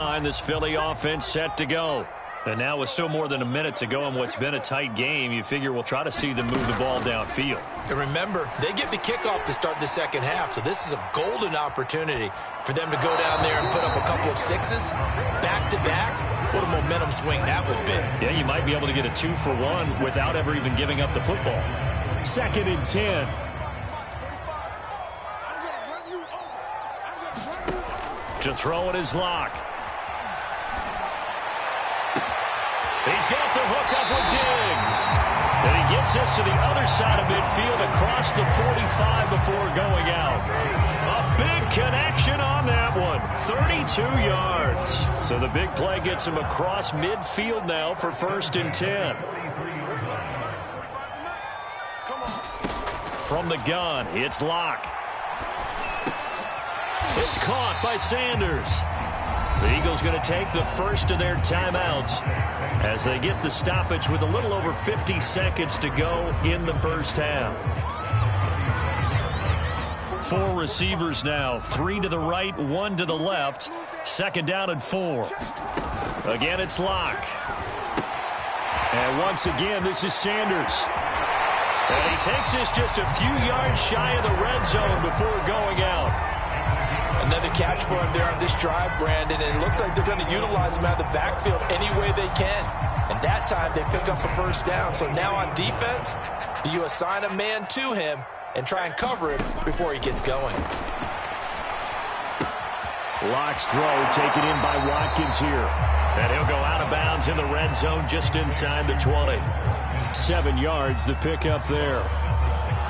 And this Philly offense set to go. And now with still more than a minute to go in what's been a tight game, you figure we'll try to see them move the ball downfield. And remember, they get the kickoff to start the second half, so this is a golden opportunity for them to go down there and put up a couple of sixes back-to-back. What a momentum swing that would be. Yeah, you might be able to get a 2-for-1 without ever even giving up the football. 2nd and 10. To throw it is Locke. He's got the hook up with Diggs. And he gets us to the other side of midfield across the 45 before going out. A big connection on that one. 32 yards. So the big play gets him across midfield now for 1st and 10. From the gun, it's Locke. It's caught by Sanders. The Eagles going to take the first of their timeouts as they get the stoppage with a little over 50 seconds to go in the first half. 4 receivers now, 3 to the right, 1 to the left. 2nd down and 4. Again, it's Locke. And once again, this is Sanders. And he takes this just a few yards shy of the red zone before going out. Another catch for him there on this drive, Brandon, and it looks like they're going to utilize him out of the backfield any way they can. And that time they pick up a 1st down. So now on defense, do you assign a man to him and try and cover him before he gets going? Locke's throw taken in by Watkins here. And he'll go out of bounds in the red zone just inside the 20. 7 yards the pickup there.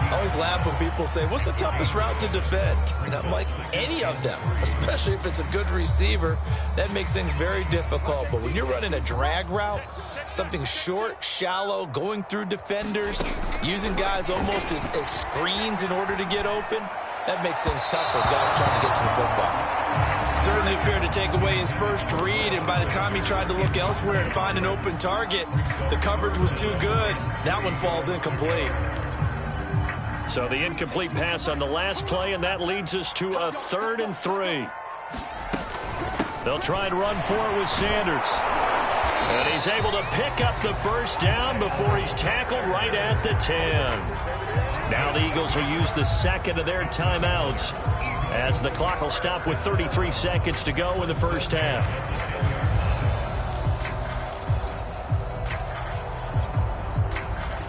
I always laugh when people say, what's the toughest route to defend? And I'm like, any of them, especially if it's a good receiver. That makes things very difficult. But when you're running a drag route, something short, shallow, going through defenders, using guys almost as screens in order to get open, that makes things tough for guys trying to get to the football. Certainly appeared to take away his first read, and by the time he tried to look elsewhere and find an open target, the coverage was too good. That one falls incomplete. So the incomplete pass on the last play, and that leads us to a 3rd and 3. They'll try and run for it with Sanders. And he's able to pick up the 1st down before he's tackled right at the 10. Now the Eagles will use the 2nd of their timeouts as the clock will stop with 33 seconds to go in the first half.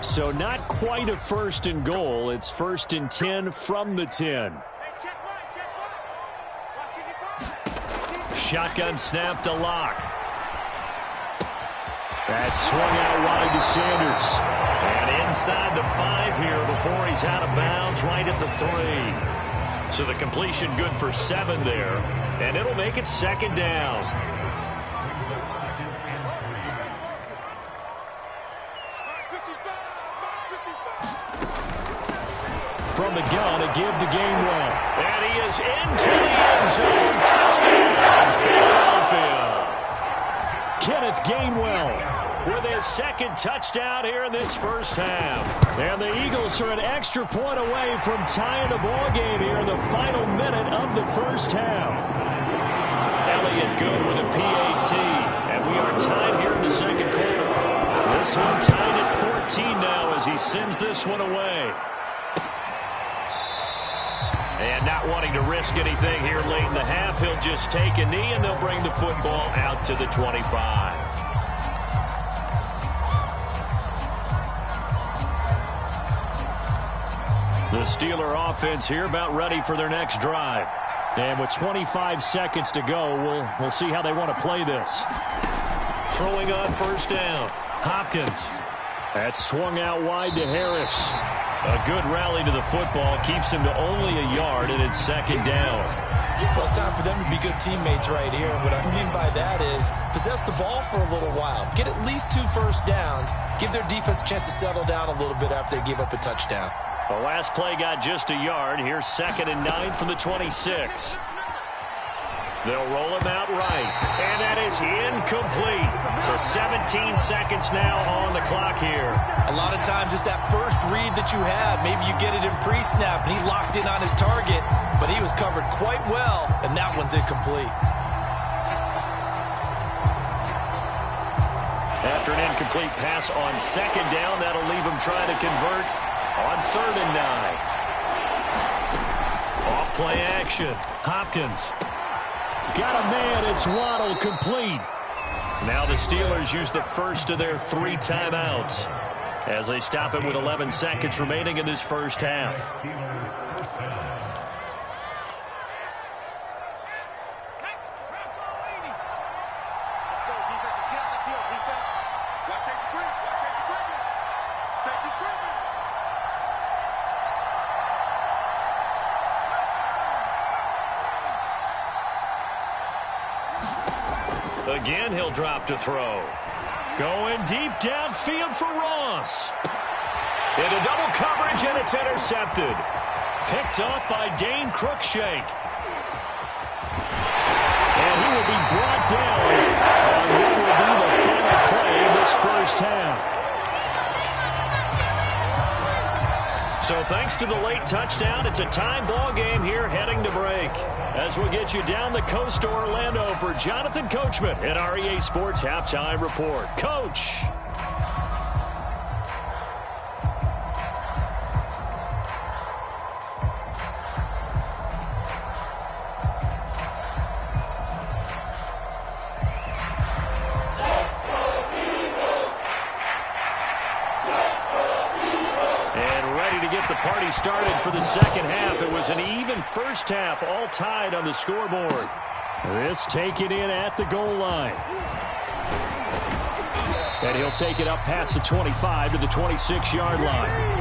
So not quite a 1st and goal. It's 1st and 10 from the 10. Shotgun snap to Locke. That's swung out wide to Sanders. And inside the 5 here before he's out of bounds right at the 3. So the completion good for 7 there. And it'll make it 2nd down. From the gun, a give to Gainwell. And he is into the end zone. Touchdown, Philadelphia. Kenneth Gainwell with his 2nd touchdown here in this first half. And the Eagles are an extra point away from tying the ball game here in the final minute of the first half. Elliott good with a PAT. And we are tied here in the 2nd quarter. This one tied at 14 now as he sends this one away. And not wanting to risk anything here late in the half, he'll just take a knee and they'll bring the football out to the 25. The Steeler offense here about ready for their next drive. And with 25 seconds to go, we'll see how they want to play this. Throwing on 1st down. Hopkins. That's swung out wide to Harris. A good rally to the football keeps him to only a yard, and it's 2nd down. Well, it's time for them to be good teammates right here. What I mean by that is possess the ball for a little while. Get at least 2 1st downs. Give their defense a chance to settle down a little bit after they give up a touchdown. The last play got just a yard. Here's 2nd and 9 from the 26. They'll roll him out right. And that is incomplete. So 17 seconds now on the clock here. A lot of times it's that first read that you have. Maybe you get it in pre-snap and he locked in on his target, but he was covered quite well, and that one's incomplete. After an incomplete pass on second down, that'll leave him trying to convert on 3rd and 9. Off play action. Hopkins. Got a man. It's Waddle, complete. Now the Steelers use the first of their 3 timeouts as they stop it with 11 seconds remaining in this first half. Again, he'll drop to throw. Going deep downfield for Ross. Into double coverage, and it's intercepted. Picked off by Dane Cruikshank. And he will be brought down on what will be the final play in this first half. So thanks to the late touchdown, it's a tie ball game here heading to break. As we get you down the coast to Orlando for Jonathan Coachman at our EA Sports Halftime Report. Coach. Started for the second half. It was an even first half, all tied on the scoreboard. This taken in at the goal line. And he'll take it up past the 25 to the 26-yard line.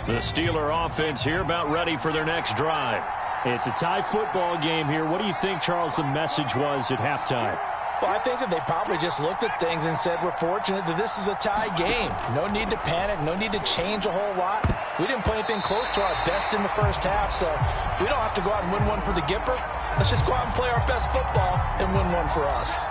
The Steeler offense here about ready for their next drive. It's a tie football game here. What do you think, Charles, the message was at halftime? Well, I think that they probably just looked at things and said, we're fortunate that this is a tie game. No need to panic. No need to change a whole lot. We didn't play anything close to our best in the first half, so we don't have to go out and win one for the Gipper. Let's just go out and play our best football and win one for us.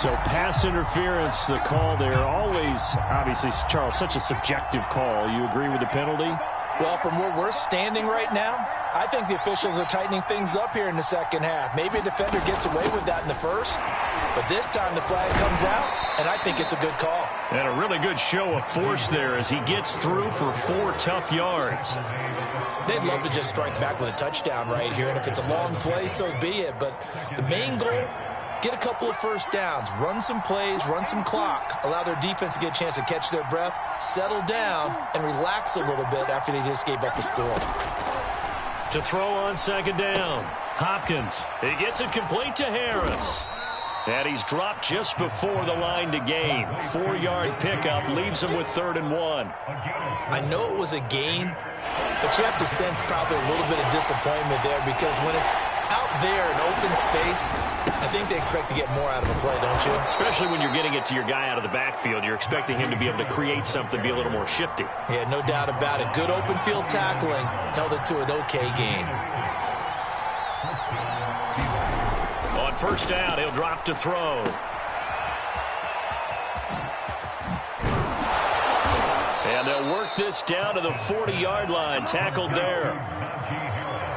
So pass interference, the call there, always, obviously, Charles, such a subjective call. You agree with the penalty? Well, from where we're standing right now, I think the officials are tightening things up here in the second half. Maybe a defender gets away with that in the first, but this time the flag comes out, and I think it's a good call. And a really good show of force there as he gets through for 4 tough yards. They'd love to just strike back with a touchdown right here, and if it's a long play, so be it. But the main goal, get a couple of first downs, run some plays, run some clock, allow their defense to get a chance to catch their breath, settle down, and relax a little bit after they just gave up a score. To throw on second down, Hopkins. He gets it complete to Harris. And he's dropped just before the line to gain. 4-yard pickup leaves him with 3rd and 1. I know it was a gain, but you have to sense probably a little bit of disappointment there because when it's out there in open space, I think they expect to get more out of a play, don't you? Especially when you're getting it to your guy out of the backfield. You're expecting him to be able to create something, be a little more shifty. Yeah, no doubt about it. Good open field tackling held it to an okay game. On first down, he'll drop to throw. And they'll work this down to the 40-yard line. Tackled there.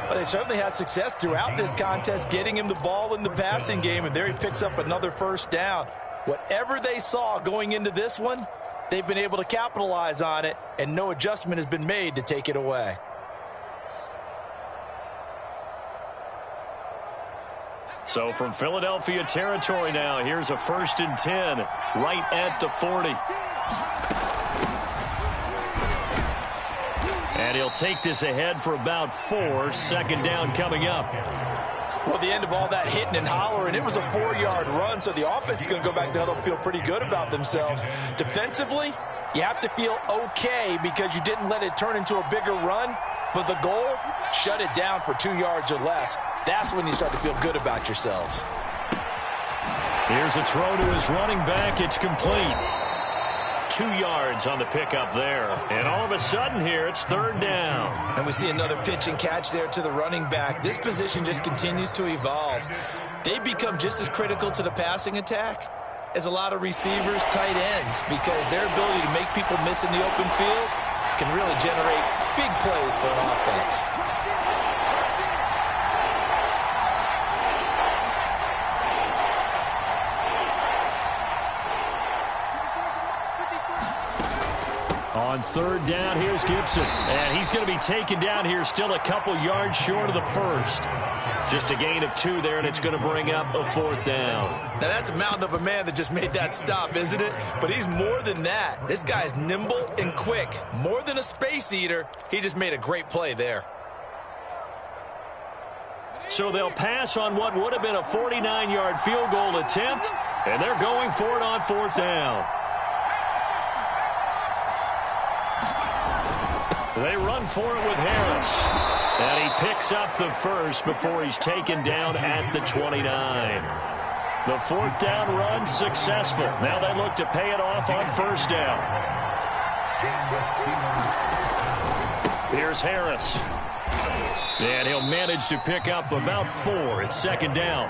Well, they certainly had success throughout this contest, getting him the ball in the passing game, and there he picks up another first down. Whatever they saw going into this one, they've been able to capitalize on it, and no adjustment has been made to take it away. So from Philadelphia territory now, here's a 1st and 10 right at the 40. And he'll take this ahead for about 4. Second down coming up. Well, the end of all that hitting and hollering, it was a 4-yard run, so the offense is going to go back to huddle and feel pretty good about themselves. Defensively, you have to feel okay because you didn't let it turn into a bigger run, but the goal, shut it down for 2 yards or less. That's when you start to feel good about yourselves. Here's a throw to his running back. It's complete. 2 yards on the pickup there. And all of a sudden here, it's third down. And we see another pitch and catch there to the running back. This position just continues to evolve. They become just as critical to the passing attack as a lot of receivers, tight ends, because their ability to make people miss in the open field can really generate big plays for an offense. On third down, here's Gibson. And he's going to be taken down here, still a couple yards short of the first. Just a gain of 2 there, and it's going to bring up a fourth down. Now, that's a mountain of a man that just made that stop, isn't it? But he's more than that. This guy's nimble and quick. More than a space eater, he just made a great play there. So they'll pass on what would have been a 49-yard field goal attempt, and they're going for it on fourth down. They run for it with Harris. And he picks up the first before he's taken down at the 29. The fourth down run successful. Now they look to pay it off on first down. Here's Harris. And he'll manage to pick up about 4. It's second down.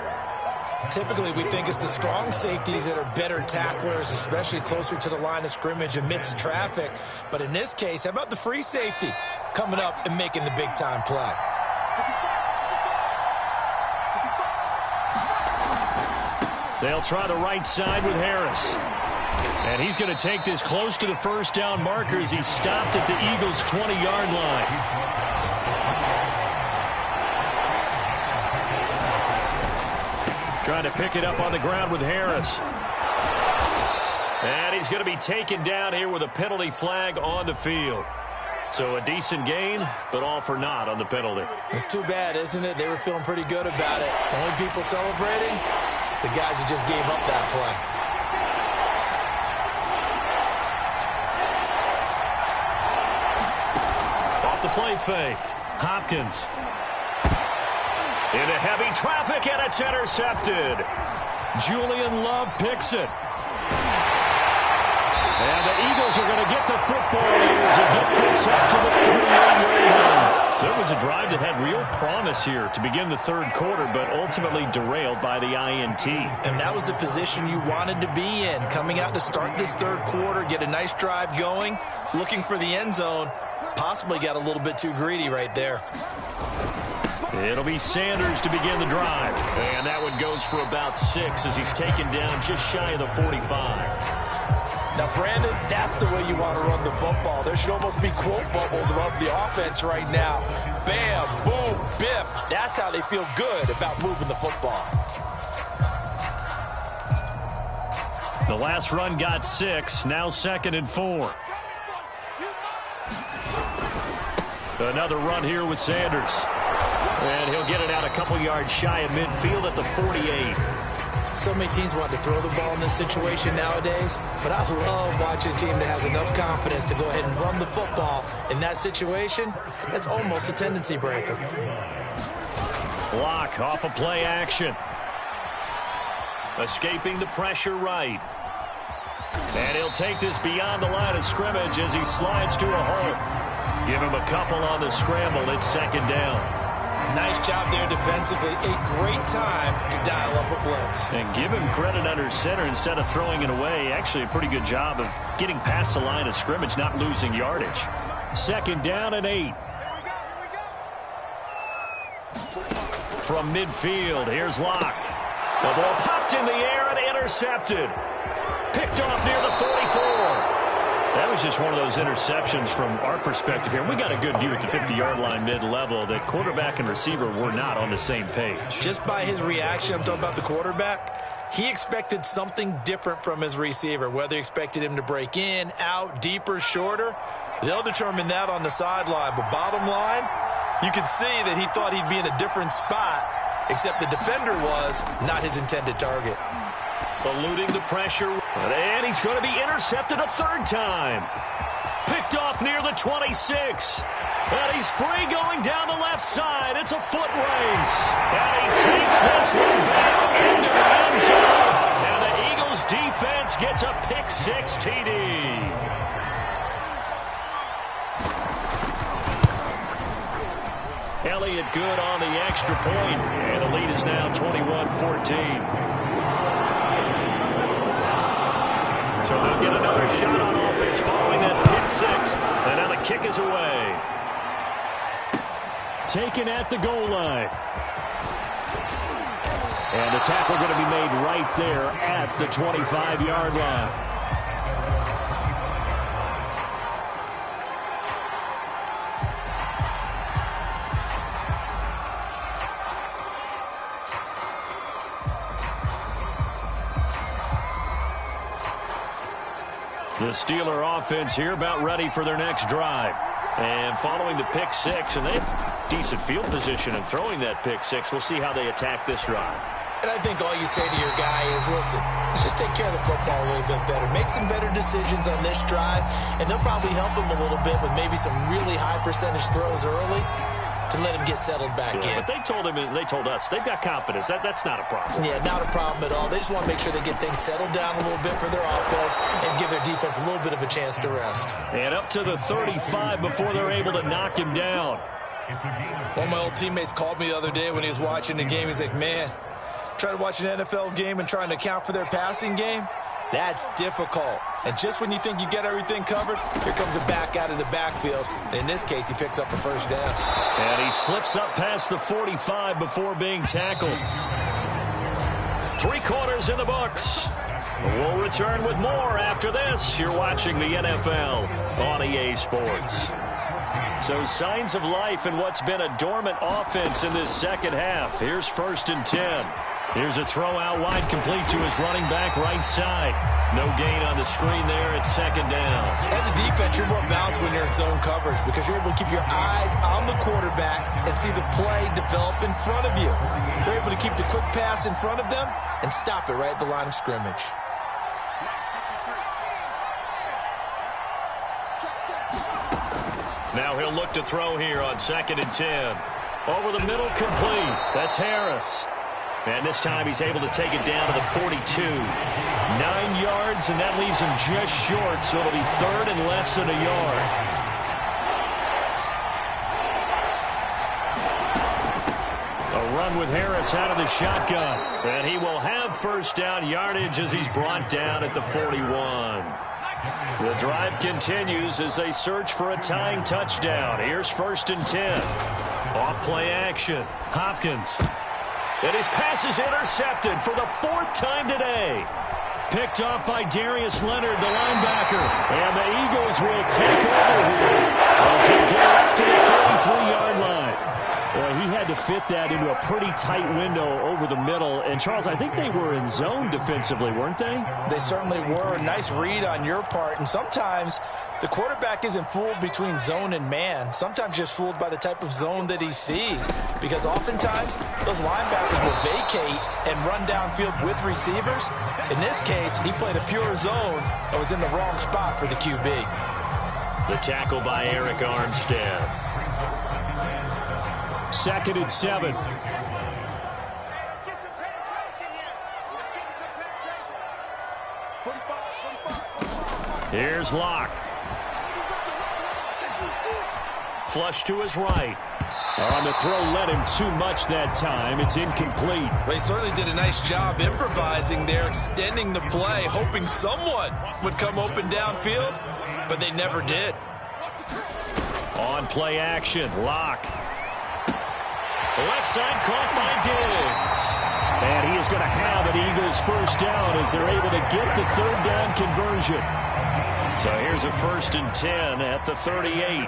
Typically, we think it's the strong safeties that are better tacklers, especially closer to the line of scrimmage amidst traffic. But in this case, how about the free safety coming up and making the big-time play? They'll try the right side with Harris. And he's going to take this close to the first down marker as he's stopped at the Eagles' 20-yard line. Trying to pick it up on the ground with Harris. And he's going to be taken down here with a penalty flag on the field. So a decent gain, but all for naught on the penalty. It's too bad, isn't it? They were feeling pretty good about it. The only people celebrating, the guys who just gave up that play. Off the play fake. Hopkins. Into heavy traffic, and it's intercepted. Julian Love picks it. And the Eagles are going to get the football here as it gets this up to the 3-yard line. So it was a drive that had real promise here to begin the third quarter, but ultimately derailed by the INT. And that was the position you wanted to be in, coming out to start this third quarter, get a nice drive going, looking for the end zone. Possibly got a little bit too greedy right there. It'll be Sanders to begin the drive. And that one goes for about 6 as he's taken down just shy of the 45. Now, Brandon, that's the way you want to run the football. There should almost be quote bubbles above the offense right now. Bam, boom, biff. That's how they feel good about moving the football. The last run got 6. Now 2nd and 4. Another run here with Sanders. And he'll get it out a couple yards shy of midfield at the 48. So many teams want to throw the ball in this situation nowadays, but I love watching a team that has enough confidence to go ahead and run the football in that situation. That's almost a tendency breaker. Block off of play action. Escaping the pressure right. And he'll take this beyond the line of scrimmage as he slides to a hole. Give him a couple on the scramble. It's second down. Nice job there defensively. A great time to dial up a blitz. And give him credit under center instead of throwing it away. Actually, a pretty good job of getting past the line of scrimmage, not losing yardage. Second down and 8. From midfield, here's Locke. The ball popped in the air and intercepted. Picked off near the 44. That was just one of those interceptions from our perspective here. We got a good view at the 50-yard line mid-level that quarterback and receiver were not on the same page. Just by his reaction, I'm talking about the quarterback, he expected something different from his receiver, whether he expected him to break in, out, deeper, shorter. They'll determine that on the sideline. But bottom line, you can see that he thought he'd be in a different spot, except the defender was not his intended target. Eluding the pressure, and he's going to be intercepted a third time. Picked off near the 26. And he's free going down the left side. It's a foot race. And he takes this one back into the end zone. And 21-14. So they'll get another shot on offense following that pick six. And now the kick is away. Taken at the goal line. And the tackle going to be made right there at the 25-yard line. The Steeler offense here about ready for their next drive. And following the pick six, and they have decent field position in throwing that pick six. We'll see how they attack this drive. And I think all you say to your guy is, listen, let's just take care of the football a little bit better. Make some better decisions on this drive, and they'll probably help him a little bit with maybe some really high percentage throws early to let him get settled back in. But they told him, and they told us, they've got confidence. That's not a problem. Yeah, not a problem at all. They just want to make sure they get things settled down a little bit for their offense and give their defense a little bit of a chance to rest. And up to the 35 before they're able to knock him down. One of my old teammates called me the other day when he was watching the game. He's like, man, trying to watch an NFL game and trying to account for their passing game, that's difficult. And just when you think you get everything covered, here comes a back out of the backfield. And in this case, he picks up a first down. And he slips up past the 45 before being tackled. 3 quarters in the books. We'll return with more after this. You're watching the NFL on EA Sports. So signs of life in what's been a dormant offense in this second half. Here's 1st and 10. Here's a throw out wide, complete to his running back right side. No gain on the screen there at 2nd down. As a defense, you're more balanced when you're in zone coverage because you're able to keep your eyes on the quarterback and see the play develop in front of you. You're able to keep the quick pass in front of them and stop it right at the line of scrimmage. Now he'll look to throw here on 2nd and 10. Over the middle, complete. That's Harris. And this time he's able to take it down to the 42. 9 yards, and that leaves him just short, so it'll be 3rd and less than a yard. A run with Harris out of the shotgun. And he will have first down yardage as he's brought down at the 41. The drive continues as they search for a tying touchdown. Here's 1st and 10. Off play action. Hopkins. And his pass is intercepted for the 4th time today. Picked off by Darius Leonard, the linebacker. And the Eagles will take over here as they get up to the 33-yard line. Well, he had to fit that into a pretty tight window over the middle. And, Charles, I think they were in zone defensively, weren't they? They certainly were. A nice read on your part. And sometimes the quarterback isn't fooled between zone and man. Sometimes just fooled by the type of zone that he sees. Because oftentimes, those linebackers will vacate and run downfield with receivers. In this case, he played a pure zone and was in the wrong spot for the QB. The tackle by Eric Armstead. 2nd and 7. Here's Locke. Flush to his right. On the throw, led him too much that time. It's incomplete. Well, he certainly did a nice job improvising there, extending the play, hoping someone would come open downfield, but they never did. On play action, Locke. Left side caught by Diggs. And he is going to have an Eagles first down as they're able to get the 3rd down conversion. So here's a 1st and 10 at the 38.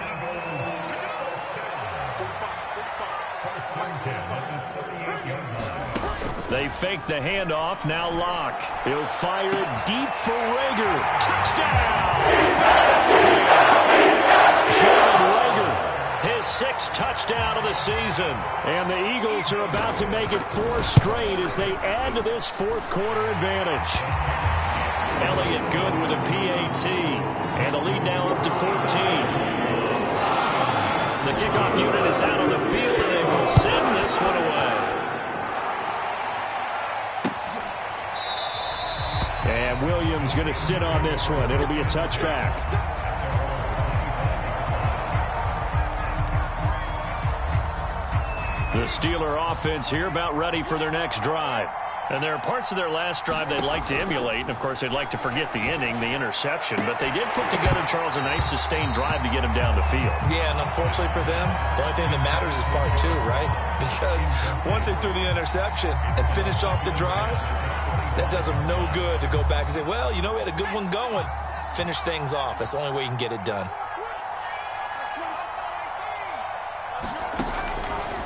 They fake the handoff. Now Locke. He'll fire it deep for Rager. Touchdown! Jalen Rager, his 6th touchdown of the season. And the Eagles are about to make it 4 straight as they add to this 4th quarter advantage. Elliott good with a PAT. And the lead now up to 14. The kickoff unit is out on the field, and they will send this one away. And Williams going to sit on this one. It'll be a touchback. The Steeler offense here about ready for their next drive. And there are parts of their last drive they'd like to emulate. And, of course, they'd like to forget the ending, the interception. But they did put together, Charles, a nice sustained drive to get him down the field. Yeah, and unfortunately for them, the only thing that matters is part two, right? Because once they threw the interception and finished off the drive, that does them no good to go back and say, well, you know, we had a good one going. Finish things off. That's the only way you can get it done.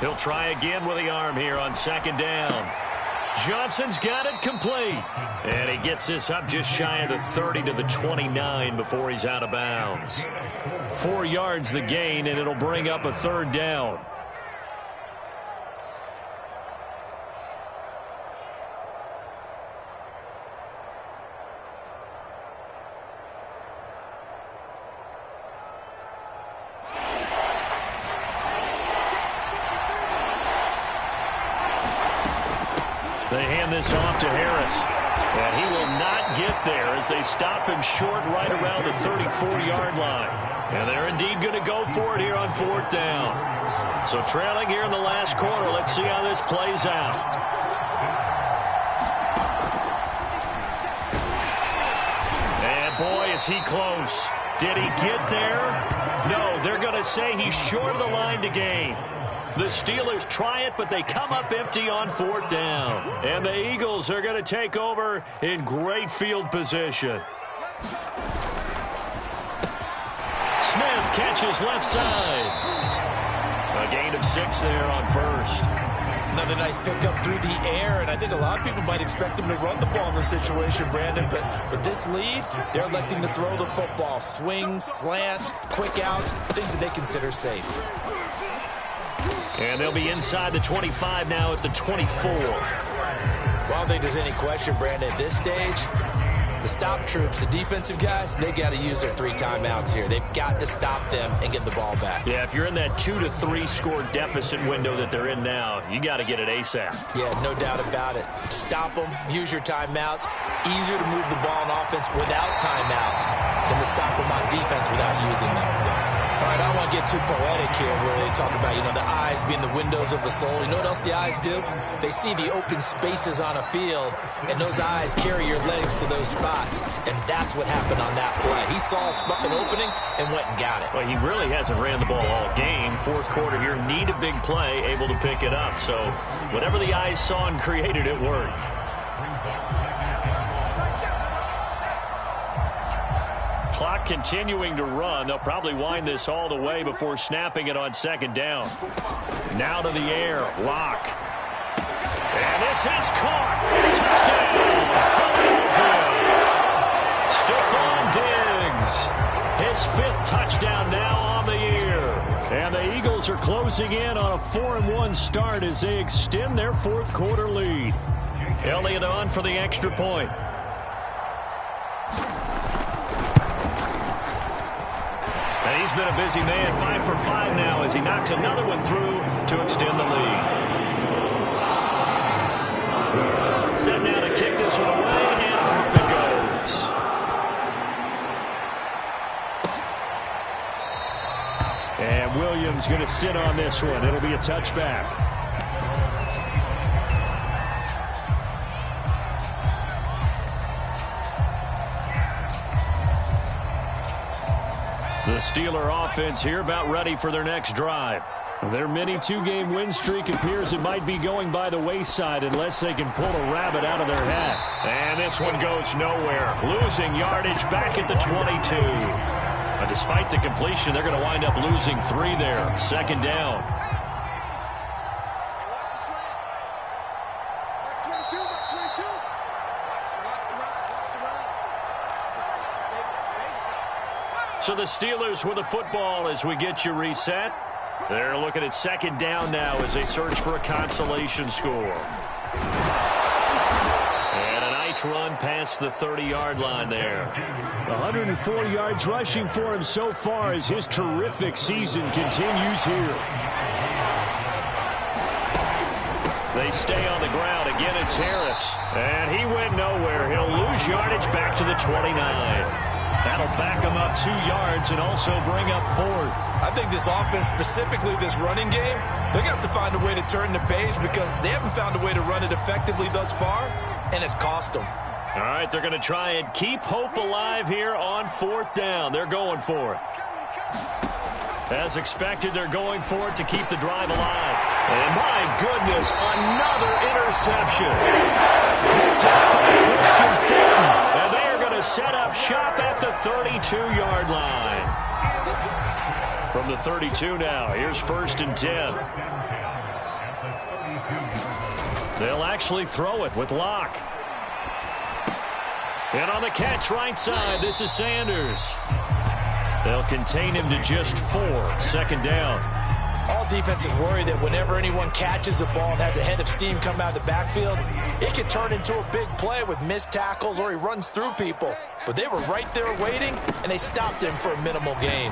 He'll try again with the arm here on second down. Johnson's got it complete. And he gets this up just shy of the 30 to the 29 before he's out of bounds. 4 yards the gain, and it'll bring up a third down. They hand this off to Harris. And he will not get there as they stop him short right around the 34-yard line. And they're indeed going to go for it here on fourth down. So trailing here in the last quarter. Let's see how this plays out. And boy, is he close. Did he get there? No, they're going to say he's short of the line to gain. The Steelers try it, but they come up empty on fourth down. And the Eagles are going to take over in great field position. Smith catches left side. A gain of 6 there on first. Another nice pickup through the air, and I think a lot of people might expect them to run the ball in this situation, Brandon, but with this lead, they're electing to throw the football. Swings, slants, quick outs, things that they consider safe. And they'll be inside the 25 now at the 24. Well, I don't think there's any question, Brandon, at this stage, the stop troops, the defensive guys, they got to use their 3 timeouts here. They've got to stop them and get the ball back. Yeah, if you're in that 2 to 3 score deficit window that they're in now, you got to get it ASAP. Yeah, no doubt about it. Stop them, use your timeouts. Easier to move the ball on offense without timeouts than to stop them on defense without using them. All right, I don't want to get too poetic here where they talk about, the eyes being the windows of the soul. You know what else the eyes do? They see the open spaces on a field, and those eyes carry your legs to those spots, and that's what happened on that play. He saw an opening and went and got it. Well, he really hasn't ran the ball all game. Fourth quarter here, need a big play, able to pick it up. So whatever the eyes saw and created, it worked. Clock continuing to run. They'll probably wind this all the way before snapping it on second down. Now to the air. Lock. And this is caught. Touchdown, Philadelphia. Stephon Diggs. His 5th touchdown now on the year. And the Eagles are closing in on a 4-1 start as they extend their fourth quarter lead. Elliott on for the extra point. And he's been a busy man, 5 for 5 now as he knocks another one through to extend the lead. Set now to kick this one away, and off it goes. And Williams going to sit on this one. It'll be a touchback. The Steeler offense here about ready for their next drive. Their mini 2-game win streak appears it might be going by the wayside unless they can pull a rabbit out of their hat. And this one goes nowhere. Losing yardage back at the 22. But despite the completion, they're going to wind up losing 3 there. Second down. So the Steelers with the football as we get you reset. They're looking at second down now as they search for a consolation score. And a nice run past the 30-yard line there. 104 yards rushing for him so far as his terrific season continues here. They stay on the ground. Again, it's Harris. And he went nowhere. He'll lose yardage back to the 29. That'll back them up 2 yards and also bring up 4th. I think this offense, specifically this running game, they're going to have to find a way to turn the page because they haven't found a way to run it effectively thus far, and it's cost them. All right, they're going to try and keep hope alive here on 4th down. They're going for it. As expected, they're going for it to keep the drive alive. And my goodness, another interception. Picked up by Christian Fulton. And they are going to set up shop at the 32-yard line. From the 32 now, here's 1st and 10. They'll actually throw it with Locke. And on the catch right side, this is Sanders. They'll contain him to just 4. 2nd down. All defenses worry that whenever anyone catches the ball and has a head of steam come out of the backfield, it can turn into a big play with missed tackles or he runs through people. But they were right there waiting, and they stopped him for a minimal gain.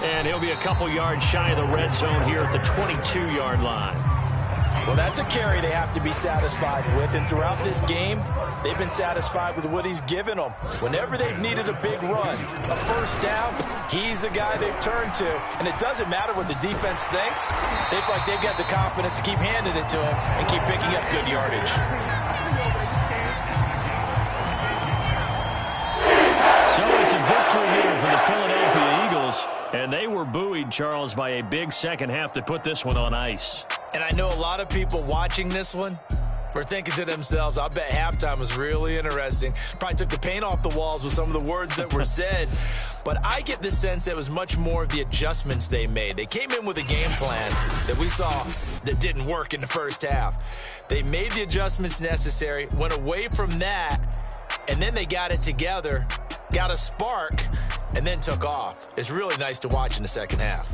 And he'll be a couple yards shy of the red zone here at the 22-yard line. Well, that's a carry they have to be satisfied with, and throughout this game, they've been satisfied with what he's given them. Whenever they've needed a big run, a 1st down, he's the guy they've turned to, and it doesn't matter what the defense thinks. They feel like they've got the confidence to keep handing it to him and keep picking up good yardage. So it's a victory here for the Philadelphia Eagles, and they were buoyed, Charles, by a big second half to put this one on ice. And I know a lot of people watching this one were thinking to themselves, I bet halftime was really interesting. Probably took the paint off the walls with some of the words that were said. But I get the sense it was much more of the adjustments they made. They came in with a game plan that we saw that didn't work in the first half. They made the adjustments necessary, went away from that, and then they got it together, got a spark, and then took off. It's really nice to watch in the second half.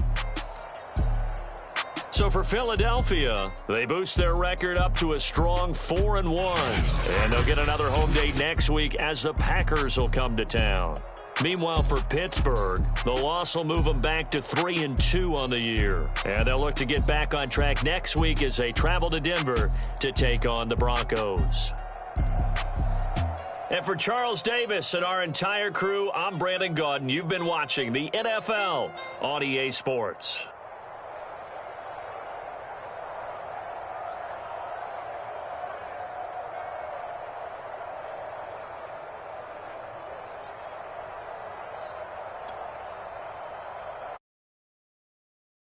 So for Philadelphia, they boost their record up to a strong 4-1. And they'll get another home date next week as the Packers will come to town. Meanwhile, for Pittsburgh, the loss will move them back to 3-2 on the year. And they'll look to get back on track next week as they travel to Denver to take on the Broncos. And for Charles Davis and our entire crew, I'm Brandon Gaudin. You've been watching the NFL on EA Sports.